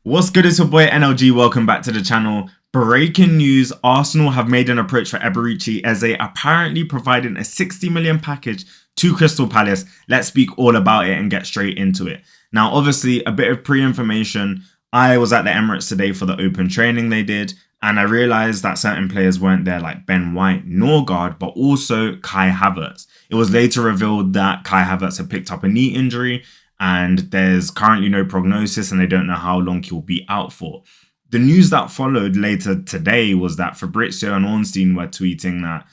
What's good, it's your boy NLG, welcome back to the channel. Breaking news, Arsenal have made an approach for Eberechi Eze, apparently providing a 60 million package to Crystal Palace. Let's speak all about it and get straight into it. Now, obviously, a bit of pre-information. I was at the Emirates today for the open training they did, and I realized that certain players weren't there, like Ben White, Norgard, but also Kai Havertz. It was later revealed that Kai Havertz had picked up a knee injury, and there's currently no prognosis and they don't know how long he'll be out for. The news that followed later today was that Fabrizio and Ornstein were tweeting that,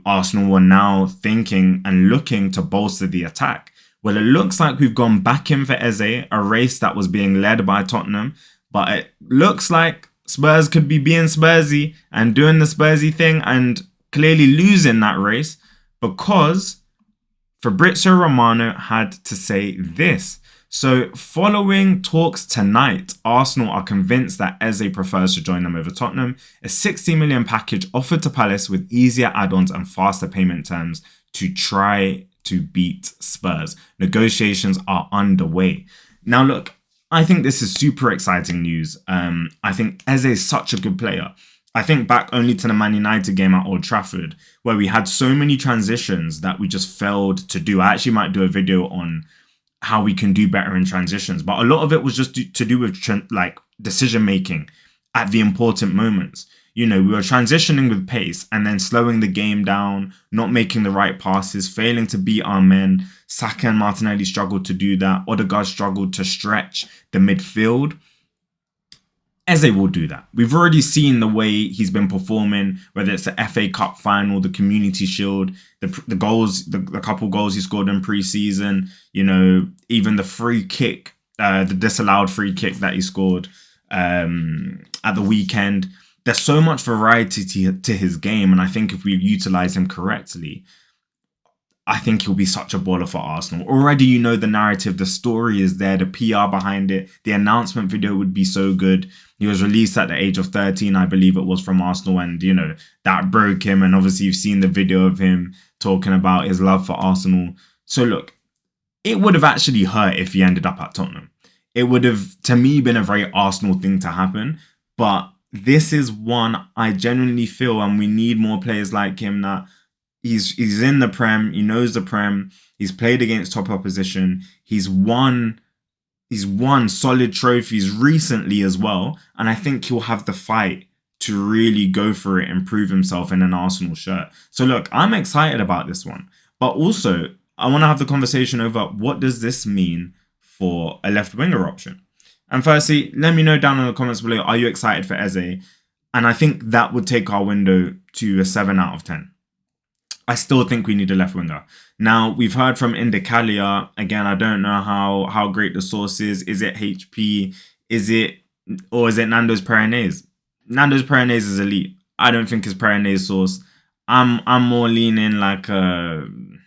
Arsenal were now thinking and looking to bolster the attack. Well, it looks like we've gone back in for Eze, a race that was being led by Tottenham, but it looks like Spurs could be being Spursy and doing the Spursy thing and clearly losing that race because Fabrizio Romano had to say this. So, following talks tonight, Arsenal are convinced that Eze prefers to join them over Tottenham. A 60 million package offered to Palace with easier add-ons and faster payment terms to try to beat Spurs. Negotiations are underway. Now, look, I think this is super exciting news. I think Eze is such a good player. I think back only to the Man United game at Old Trafford, where we had so many transitions that we just failed to do. I actually might do a video on how we can do better in transitions, but a lot of it was just to do with decision making at the important moments. We were transitioning with pace and then slowing the game down, not making the right passes, failing to beat our men. Saka and Martinelli struggled to do that. Odegaard struggled to stretch the midfield. Eze will do that. We've already seen the way he's been performing, whether it's the FA Cup final, the Community Shield, the goals, the couple goals he scored in pre-season, even the free kick, the disallowed free kick that he scored at the weekend. There's so much variety to his game, and I think if we utilize him correctly, I think he'll be such a baller for Arsenal. Already, the narrative, the story is there, the PR behind it. The announcement video would be so good. He was released at the age of 13, I believe it was, from Arsenal, and, that broke him. And obviously, you've seen the video of him talking about his love for Arsenal. So, look, it would have actually hurt if he ended up at Tottenham. It would have, to me, been a very Arsenal thing to happen. But this is one I genuinely feel, and we need more players like him that He's in the Prem. He knows the Prem. He's played against top opposition. He's won solid trophies recently as well. And I think he'll have the fight to really go for it and prove himself in an Arsenal shirt. So look, I'm excited about this one. But also, I want to have the conversation over what does this mean for a left winger option? And firstly, let me know down in the comments below, are you excited for Eze? And I think that would take our window to a 7 out of 10. I still think we need a left winger. Now, we've heard from Indicalia. Again, I don't know how great the source is. Is it HP? Is it Nando's Perennes? Nando's Perennes is elite. I don't think it's Perennes source. I'm more leaning like them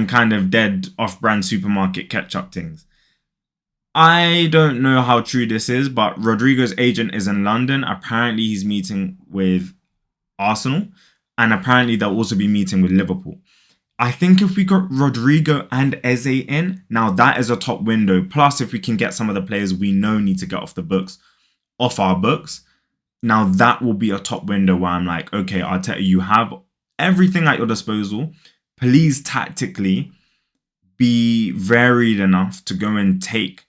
kind of dead off-brand supermarket ketchup things. I don't know how true this is, but Rodrigo's agent is in London. Apparently, he's meeting with Arsenal. And apparently they'll also be meeting with Liverpool. I think if we got Rodrigo and Eze in, now that is a top window. Plus, if we can get some of the players we know need to get off our books, now that will be a top window where I'm like, okay, Arteta, you have everything at your disposal. Please tactically be varied enough to go and take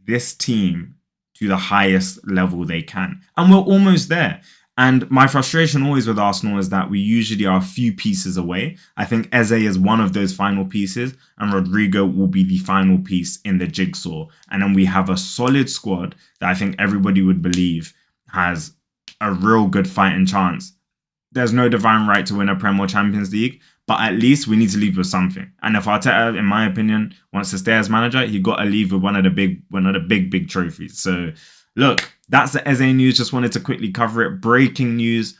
this team to the highest level they can. And we're almost there. And my frustration always with Arsenal is that we usually are a few pieces away. I think Eze is one of those final pieces, and Rodrigo will be the final piece in the jigsaw. And then we have a solid squad that I think everybody would believe has a real good fighting chance. There's no divine right to win a Prem or Champions League, but at least we need to leave with something. And if Arteta, in my opinion, wants to stay as manager, he got to leave with one of the big trophies. So look, that's the Eze news. Just wanted to quickly cover it. Breaking news.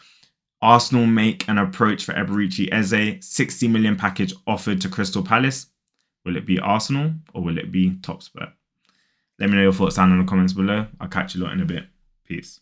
Arsenal make an approach for Eberechi Eze. 60 million package offered to Crystal Palace. Will it be Arsenal or will it be Top Spur? Let me know your thoughts down in the comments below. I'll catch you lot in a bit. Peace.